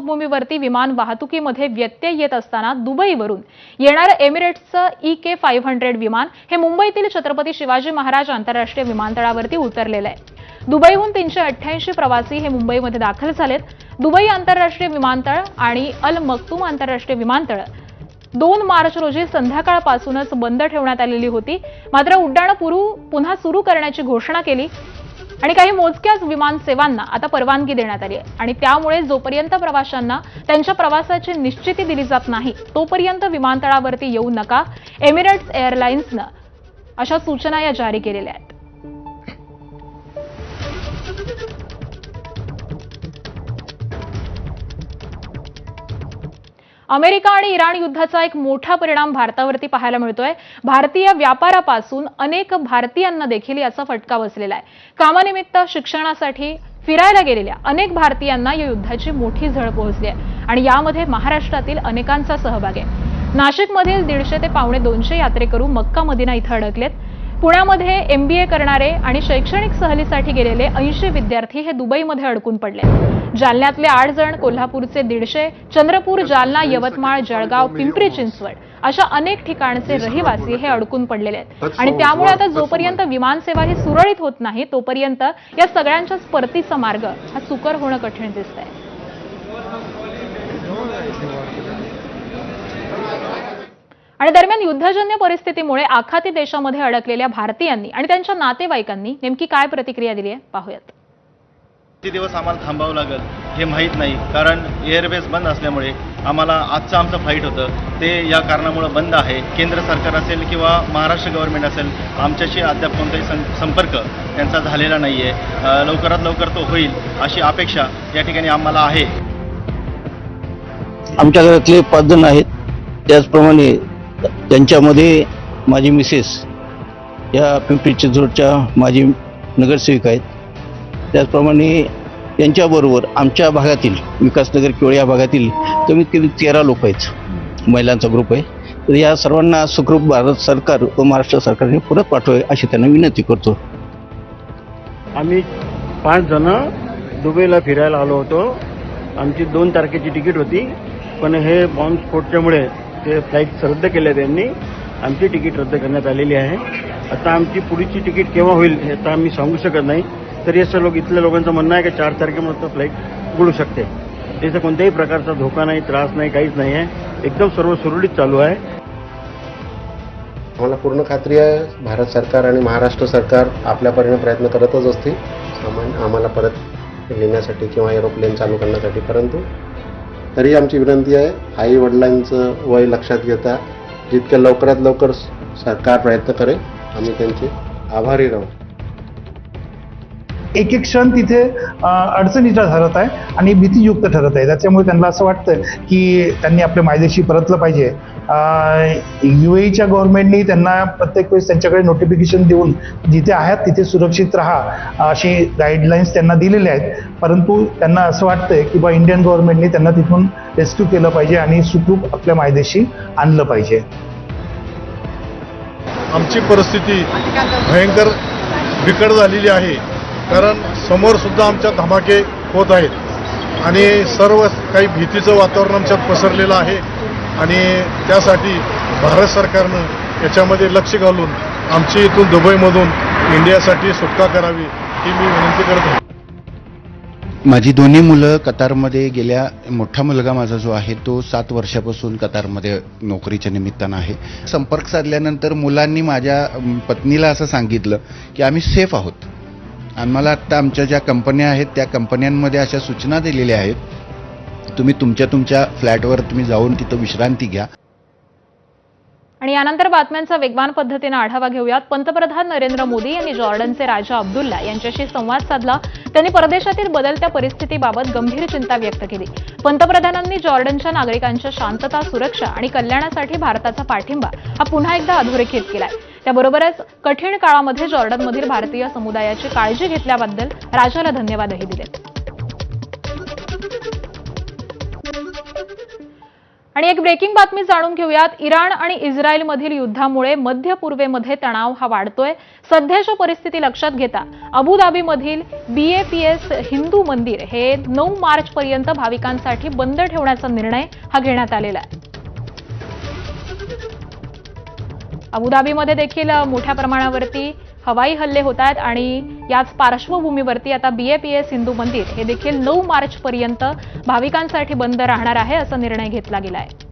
भूमीवरती विमान वाहतुकीमध्ये व्यत्यय येत असताना दुबईवरून येणारं एमिरेट्सचं EK-500 विमान हे मुंबईतील छत्रपती शिवाजी महाराज आंतरराष्ट्रीय विमानतळावरती उतरलेलं आहे। दुबईहून 388 प्रवासी हे मुंबईमध्ये दाखल झालेत। दुबई आंतरराष्ट्रीय विमानतळ आणि अल मक्तूम आंतरराष्ट्रीय विमानतळ 2 मार्च रोजी संध्याकाळपासूनच बंद ठेवण्यात आलेली होती। मात्र उड्डाणं पुन्हा सुरू करण्याची घोषणा केली आणि काही मोजक्याच विमान सेवांना आता परवानगी देण्यात आली आहे आणि त्यामुळे जोपर्यंत प्रवाशांना त्यांच्या प्रवासाची निश्चिती दिली जात नाही तोपर्यंत विमानतळावरती येऊ नका, एमिरेट्स एअरलाइन्सनं अशा सूचना या जारी केलेल्या आहेत। अमेरिका आणि इराण युद्धाचा एक मोठा परिणाम भारतावरती पाहायला मिळतोय। भारतीय व्यापारापासून अनेक भारतीयांना देखील याचा फटका बसलेला आहे। कामानिमित्त, शिक्षणासाठी फिरायला गेलेल्या अनेक भारतीयांना या युद्धाची मोठी झळ पोहोचली आहे आणि यामध्ये महाराष्ट्रातील अनेकांचा सहभाग आहे। नाशिकमधील 150 ते 250 यात्रेकरू मक्का मदिना इथं अडकलेत। पुण्यामध्ये MBA करणारे आणि शैक्षणिक सहलीसाठी गेलेले 80 विद्यार्थी हे दुबईमध्ये अडकून पडले। जालन्यातले 8 जण, कोल्हापूरचे 150, चंद्रपूर, जालना, यवतमाळ, जळगाव, पिंपरी चिंचवड अशा अनेक ठिकाणचे रहिवासी हे अडकून पडलेले आहेत आणि त्यामुळे आता जोपर्यंत विमानसेवा ही सुरळीत होत नाही तोपर्यंत या सगळ्यांच्याच परतीचा मार्ग हा सुकर होणं कठीण दिसतंय। आणि दरम्यान युद्धजन्य परिस्थितीमुळे आखाती देशामध्ये अडकलेल्या भारतीयांनी आणि त्यांच्या नातेवाईकांनी नेमकी काय प्रतिक्रिया दिली आहे पाहूयात। किती दिवस आम्हाला थांबावं लागेल हे माहीत नाही, कारण एअरबेस बंद असल्यामुळे आम्हाला आमचं फ्लाईट होतं ते या कारणामुळे बंद आहे। केंद्र सरकार असेल किंवा महाराष्ट्र गव्हर्नमेंट असेल, आमच्याशी अद्याप कोणताही संपर्क त्यांचा झालेला नाही आहे। लवकरात लवकर तो होईल अशी अपेक्षा या ठिकाणी आम्हाला आहे। आमच्या घरातले 5 जण आहेत, त्याचप्रमाणे त्यांच्यामध्ये माझी मिसेस या पिंपरी चिंचवडच्या माजी नगरसेविका आहेत। त्याचप्रमाणे त्यांच्याबरोबर आमच्या भागातील विकासनगर किंवा या भागातील कमीत कमी 13 लोक आहेत, महिलांचा ग्रुप आहे। तर या सर्वांना सुखरूप भारत सरकार व महाराष्ट्र सरकारने परत पाठवावे अशी त्यांना विनंती करतो। आम्ही 5 जण दुबईला फिरायला आलो होतो। आमची 2 तारखेची तिकीट होती, पण हे बॉम्बस्फोटच्यामुळे ते फ्लाईट रद्द केल्या त्यांनी। आमची तिकीट रद्द करण्यात आलेली आहे। आता आमची पुढची तिकीट केव्हा होईल हे तर आम्ही सांगू शकत नाही। तरी असं इथल्या लोकांचं म्हणणं आहे की 4 तारखेपर्यंत फ्लाईट उघडू शकते। त्याचा कोणत्याही प्रकारचा धोका नाही, त्रास नाही, काहीच नाही आहे। एकदम सर्व सुरळीत चालू आहे। आम्हाला पूर्ण खात्री आहे भारत सरकार आणि महाराष्ट्र सरकार आपल्या परीने प्रयत्न करतच असते आम्हाला परत नेण्यासाठी किंवा एरोप्लेन चालू करण्यासाठी। परंतु तरी आमची विनंती आहे, आई वडिलांचं वय लक्षात घेता जितक्या लवकरात लवकर सरकार प्रयत्न करेल, आम्ही त्यांचे आभारी राहू। एक एक क्षण तिथे अडचणीचा ठरत आहे आणि भीतीयुक्त ठरत आहे। त्याच्यामुळे त्यांना असं वाटतं की त्यांनी आपल्या मायदेशी परतलं पाहिजे। UAEच्या गव्हर्नमेंटनी त्यांना प्रत्येक वेळेस त्यांच्याकडे नोटिफिकेशन देऊन जिथे आहेत तिथे सुरक्षित राहा अशी गाईडलाईन्स त्यांना दिलेल्या आहेत। परंतु त्यांना असं वाटतंय की इंडियन गव्हर्नमेंटनी त्यांना तिथून रेस्क्यू केलं पाहिजे आणि सुखरूप आपल्या मायदेशी आणलं पाहिजे। आमची परिस्थिती भयंकर बिकट झालेली आहे, कारण समोर सुद्धा आमच्या धमाके होत आहेत आणि सर्व काही भीतीचं वातावरण आमच्यात पसरलेलं आहे आणि त्यासाठी भारत सरकारनं याच्यामध्ये लक्ष घालून आमची इथून दुबईमधून इंडियासाठी सुटका करावी ही मी विनंती करत आहे। माझी दोन्ही मुलं कतारमध्ये गेल्या, मोठा मुलगा माझा जो आहे तो 7 वर्षापासून कतारमध्ये नोकरीच्या निमित्तानं आहे। संपर्क साधल्यानंतर मुलांनी माझ्या पत्नीला असं सांगितलं की आम्ही सेफ आहोत। आम्हाला आत्ता आमच्या ज्या कंपन्या आहेत त्या कंपन्यांमध्ये अशा सूचना दिलेल्या आहेत, तुम्ही तुमच्या फ्लॅटवर तुम्ही जाऊन तिथं विश्रांती घ्या। आणि यानंतर बातम्यांचा वेगवान पद्धतीने आढावा घेऊयात। पंतप्रधान नरेंद्र मोदी यांनी जॉर्डनचे राजा अब्दुल्ला यांच्याशी संवाद साधला। त्यांनी परदेशातील बदलत्या परिस्थितीबाबत गंभीर चिंता व्यक्त केली। पंतप्रधानांनी जॉर्डनच्या नागरिकांच्या शांतता, सुरक्षा आणि कल्याणासाठी भारताचा पाठिंबा हा पुन्हा एकदा अधोरेखित केलाय। त्याबरोबरच कठीण काळामध्ये जॉर्डनमधील भारतीय समुदायाची काळजी घेतल्याबद्दल राजाला धन्यवादही दिले। आणि एक ब्रेकिंग बातमी जाणून घेऊयात. इराण आणि इस्रायलमधील युद्धामुळे मध्य पूर्वेमध्ये तणाव हा वाढतोय. सध्याच्या परिस्थिती लक्षात घेता अबुधाबीमधील BAPS हिंदू मंदिर हे 9 मार्च पर्यंत भाविकांसाठी बंद ठेवण्याचा निर्णय हा घेण्यात आलेला आहे. अबुधाबीमध्ये देखील मोठ्या प्रमाणावरती हवाई हल्ले होत आहेत आणि याच पार्श्वभूमीवरती आता BAPS हिंदू मंदिर हे देखील 9 मार्च पर्यंत भाविकांसाठी बंद राहणार आहे असा निर्णय घेतला गेला आहे.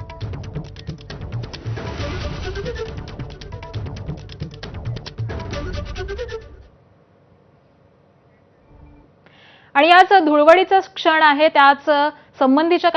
आणि याच धुळवडीचा क्षण आहे, त्याच संबंधीच्या